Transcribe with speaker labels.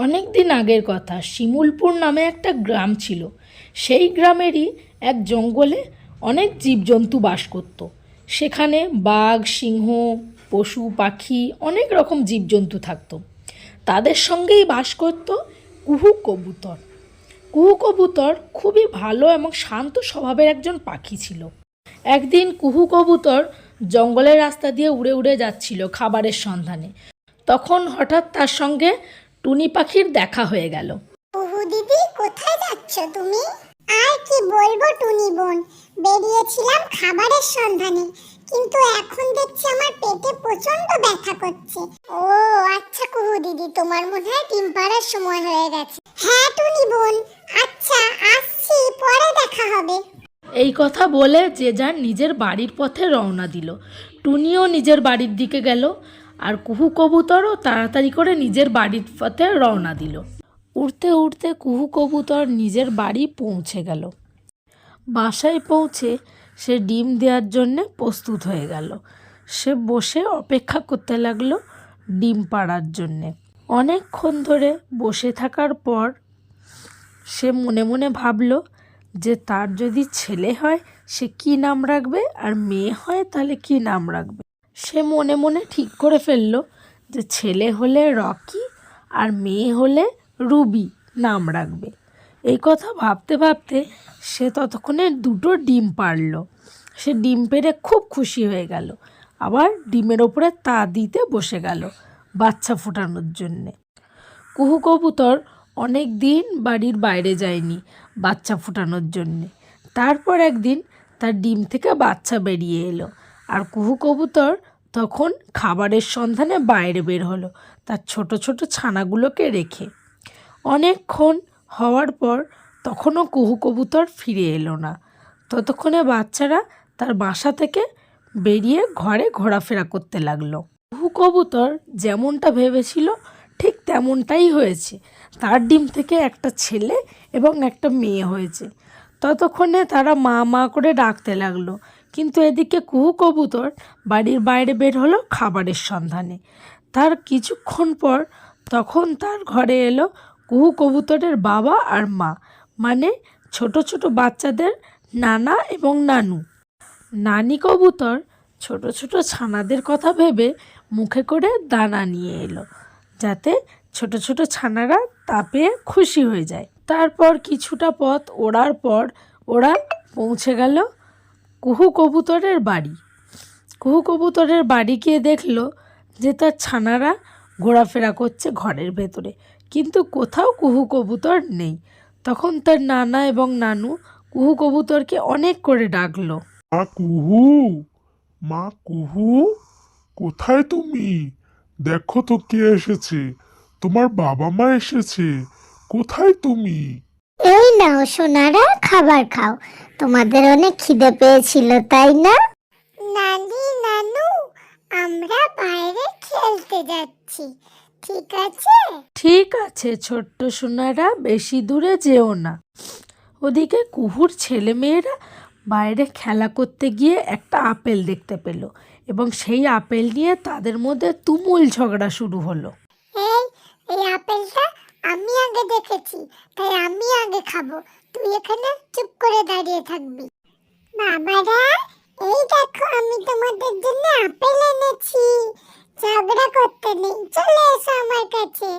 Speaker 1: অনেক দিন আগের কথা, শিমুলপুর নামে একটা গ্রাম ছিল। সেই গ্রামেরই এক জঙ্গলে অনেক জীবজন্তু বাস করত। সেখানে বাঘ, সিংহ, পশু পাখি, অনেক রকম জীবজন্তু থাকতো। তাদের সঙ্গেই বাস করত কুহু কবুতর। কুহু কবুতর খুবই ভালো এবং শান্ত স্বভাবের একজন পাখি ছিল। একদিন কুহু কবুতর জঙ্গলের রাস্তা দিয়ে উড়ে উড়ে যাচ্ছিল খাবারের সন্ধানে। তখন হঠাৎ তার সঙ্গে টুনি পাখির দেখা হয়ে গেল।
Speaker 2: কুহু দিদি, কোথায় যাচ্ছ তুমি? আর কি বলবো টুনি বোন, বেরিয়েছিলাম খাবারের সন্ধানে, কিন্তু এখন দেখছি আমার পেটে প্রচন্ড ব্যথা করছে। ও আচ্ছা কুহু দিদি, তোমার মনে হয় ডিম পাড়ার সময় হয়ে গেছে। হ্যাঁ টুনি বোন, আচ্ছা আসছি, পরে দেখা হবে।
Speaker 1: এই কথা বলে যে যার নিজের বাড়ির পথে রওনা দিল। টুনিও নিজের বাড়ির দিকে গেল, আর কুহু কবুতরও তাড়াতাড়ি করে নিজের বাড়ির পথে রওনা দিল। উড়তে উড়তে কুহু কবুতর নিজের বাড়ি পৌঁছে গেল। বাসায় পৌঁছে সে ডিম দেওয়ার জন্যে প্রস্তুত হয়ে গেল। সে বসে অপেক্ষা করতে লাগলো ডিম পাড়ার জন্যে। অনেকক্ষণ ধরে বসে থাকার পর সে মনে মনে ভাবল যে তার যদি ছেলে হয় সে কী নাম রাখবে, আর মেয়ে হয় তাহলে কী নাম রাখবে। সে মনে মনে ঠিক করে ফেলল যে ছেলে হলে রকি আর মেয়ে হলে রুবি নাম রাখবে। এই কথা ভাবতে ভাবতে সে ততক্ষণে 2টো ডিম পাড়ল। সে ডিম পেড়ে খুব খুশি হয়ে গেল। আবার ডিমের ওপরে তা দিতে বসে গেল বাচ্চা ফোটানোর জন্যে। কুহু কবুতর অনেক দিন বাড়ির বাইরে যায়নি বাচ্চা ফোটানোর জন্যে। তারপর একদিন তার ডিম থেকে বাচ্চা বেরিয়ে এলো, আর কুহু কবুতর তখন খাবারের সন্ধানে বাইরে বের হলো তার ছোট ছোট ছানাগুলোকে রেখে। অনেকক্ষণ হওয়ার পর তখনও কুহু কবুতর ফিরে এলো না। ততক্ষণে বাচ্চারা তার বাসা থেকে বেরিয়ে ঘরে ঘোরাফেরা করতে লাগলো। কুহু কবুতর যেমনটা ভেবেছিল ঠিক তেমনটাই হয়েছে। তার ডিম থেকে একটা ছেলে এবং একটা মেয়ে হয়েছে। ততক্ষণে তারা মা মা করে ডাকতে লাগলো, কিন্তু এদিকে কুহু কবুতর বাড়ির বাইরে বের হলো খাবারের সন্ধানে। তার কিছুক্ষণ পর তখন তার ঘরে এলো কুহু কবুতরের বাবা আর মা, মানে ছোট ছোট বাচ্চাদের নানা এবং নানু। নানি কবুতর ছোট ছোট ছানাদের কথা ভেবে মুখে করে দানা নিয়ে এলো, যাতে ছোট ছোট ছানারা তা পেয়ে খুশি হয়ে যায়। তারপর কিছুটা পথ ওড়ার পর ওরা পৌঁছে গেল কুহু কবুতরের বাড়ি। কুহু কবুতরের বাড়ি গিয়ে দেখলো যে তার ছানারা ঘোরাফেরা করছে ঘরের ভেতরে, কিন্তু কোথাও কুহু কবুতর নেই। তখন তার নানা এবং নানু কুহু কবুতরকে অনেক করে ডাকলো।
Speaker 3: মা কুহু, মা কুহু, কোথায় তুমি? দেখো তো কে এসেছে, তোমার বাবা মা এসেছে। কোথায় তুমি?
Speaker 2: এই নাও সোনারা, খাবার খাও, তোমাদের অনেক খিদে পেয়েছিল তাই না? নানি নানু, আমরা বাইরে খেলতে যাচ্ছি, ঠিক আছে?
Speaker 1: ঠিক আছে ছোট্ট সোনারা, বেশি দূরে যেও না। ওদিকে কুহুর ছেলে মেয়েরা বাইরে খেলা করতে গিয়ে একটা আপেল দেখতে পেল, এবং সেই আপেল নিয়ে তাদের মধ্যে তুমুল ঝগড়া শুরু হলো।
Speaker 2: এই এই আপেলটা আমি আগে দেখেছি, তাই আমি আগে খাবো, তুই এখানে চুপ করে দাঁড়িয়ে থাকবি। বাবারা, এই দেখো আমি তোমাদের জন্য আপেল এনেছি, ঝগড়া করতে নেই, চলে এসো আমার কাছে।